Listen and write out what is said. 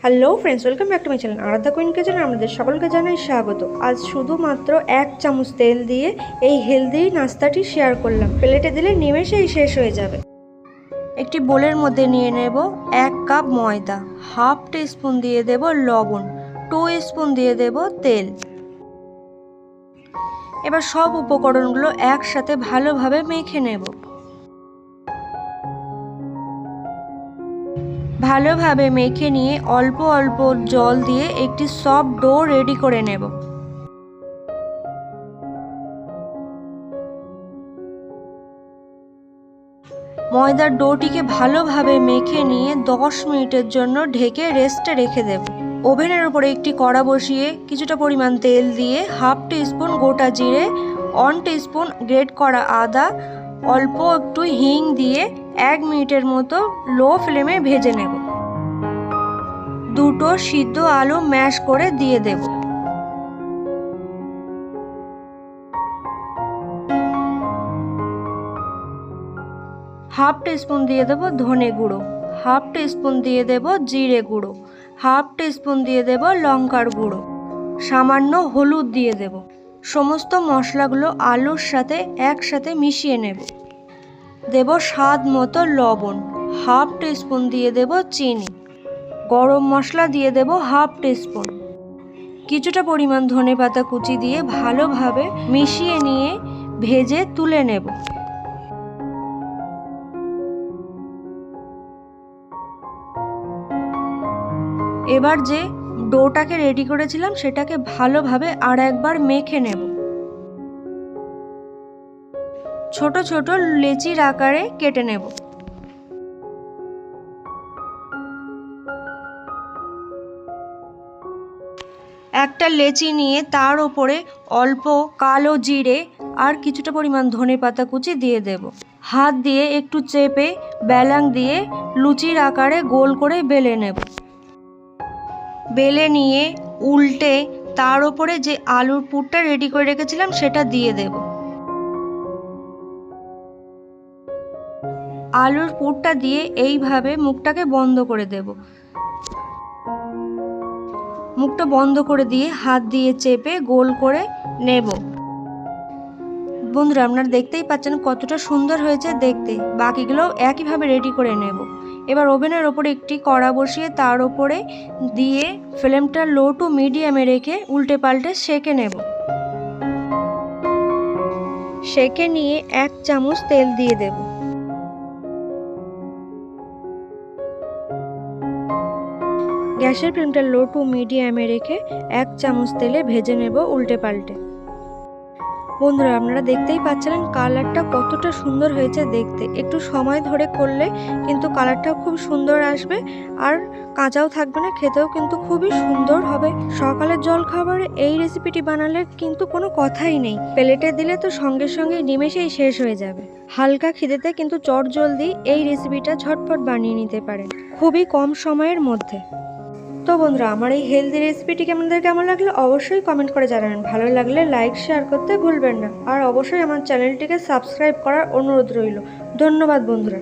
Hello friends, welcome back to my channel Aradhya queen kitchen. আমাদের সকলকে জানাই স্বাগত। আজ শুধুমাত্র 1 চামচ তেল দিয়ে এই হেলদি নাস্তাটি শেয়ার করলাম। প্লেটে দিলে নিমেষেই শেষ হয়ে যাবে। একটি বোলের মধ্যে নিয়ে নেব 1 কাপ ময়দা, হাফ টিস্পুন দিয়ে দেব লবণ, 2 স্পুন দিয়ে দেব তেল। এবার সব উপকরণগুলো একসাথে ভালোভাবে মেখে নেব। ভালোভাবে মেখে নিয়ে অল্প অল্প জল দিয়ে একটি সফট ডো রেডি করে নেব। ময়দার ডোটিকে ভালোভাবে মেখে নিয়ে 10 মিনিটের জন্য ঢেকে রেস্টে রেখে দেব। ওভেনের উপরে একটি কড়া বসিয়ে কিছুটা পরিমাণ তেল দিয়ে হাফ টিস্পুন গোটা জিরে, 1 টিস্পুন গ্রেট করা আদা, অল্প একটু হিং দিয়ে 1 মিনিটের মতো লো ফ্লেমে ভেজে নেব। দুটো সিদ্ধ আলু ম্যাশ করে দিয়ে দেব। হাফ টিস্পুন দিয়ে দেব ধনে গুঁড়ো, হাফ টিস্পুন দিয়ে দেব জিরে গুঁড়ো, হাফ টিস্পুন দিয়ে দেব লঙ্কার গুঁড়ো, সামান্য হলুদ দিয়ে দেব। সমস্ত মশলাগুলো আলুর সাথে একসাথে মিশিয়ে নেব। দেব স্বাদ মতো লবণ, হাফ টিস্পুন দিয়ে দেব চিনি, গরম মশলা দিয়ে দেব হাফ টিস্পুন, কিছুটা পরিমাণ ধনেপাতা কুচি দিয়ে ভালোভাবে মিশিয়ে নিয়ে ভেজে তুলে নেব। এবার যে ডোটাকে রেডি করেছিলাম সেটাকে ভালোভাবে আর একবার মেখে নেব। ছোট ছোট লেচির আকারে কেটে নেব। একটা লেচি নিয়ে তার উপরে অল্প কালো জিরে আর কিছুটা পরিমাণ ধনেপাতা কুচি দিয়ে দেব। হাত দিয়ে একটু চেপে বেলাং দিয়ে লুচির আকারে গোল করে বেলে নেব। বেলে নিয়ে উল্টে তার উপরে যে আলুর পুরটা রেডি করে রেখেছিলাম সেটা দিয়ে দেব। আলুর পুরটা দিয়ে এইভাবে মুখটাকে বন্ধ করে দেব। মুখটা বন্ধ করে দিয়ে হাত দিয়ে চেপে গোল করে নেব। বন্ধুরা, আপনারা দেখতেই পাচ্ছেন কতটা সুন্দর হয়েছে দেখতে। বাকিগুলো একইভাবে রেডি করে নেব। এবার ওভেনের ওপরে একটি কড়া বসিয়ে তার উপরে দিয়ে ফ্লেমটা লো টু মিডিয়ামে রেখে উল্টে পাল্টে সেঁকে নেব। সেঁকে নিয়ে 1 চামচ তেল দিয়ে দেব। গ্যাসের ফ্লেমটা লো টু মিডিয়ামে রেখে 1 চামচ তেলে ভেজে নেব উল্টে পাল্টে। বন্ধুরা, আপনারা দেখতেই পাচ্ছেন কালারটা কতটা সুন্দর হয়েছে দেখতে। একটু সময় ধরে করলে কিন্তু কালারটাও খুব সুন্দর আসবে আর কাঁচাও থাকবে না, খেতেও কিন্তু খুবই সুন্দর হবে। সকালের জলখাবারে এই রেসিপিটি বানালে কিন্তু কোনো কথাই নেই। প্লেটে দিলে তো সঙ্গে সঙ্গে নিমেষেই শেষ হয়ে যাবে। হালকা খিদেতে কিন্তু চটজলদি এই রেসিপিটা ঝটপট বানিয়ে নিতে পারেন খুবই কম সময়ের মধ্যে। তো বন্ধুরা, আমার এই হেলদি রেসিপিটি আপনাদের কেমন লাগলো অবশ্যই কমেন্ট করে জানাবেন। ভালো লাগলে লাইক শেয়ার করতে ভুলবেন না। আর অবশ্যই আমার চ্যানেলটিকে সাবস্ক্রাইব করার অনুরোধ রইল। ধন্যবাদ বন্ধুরা।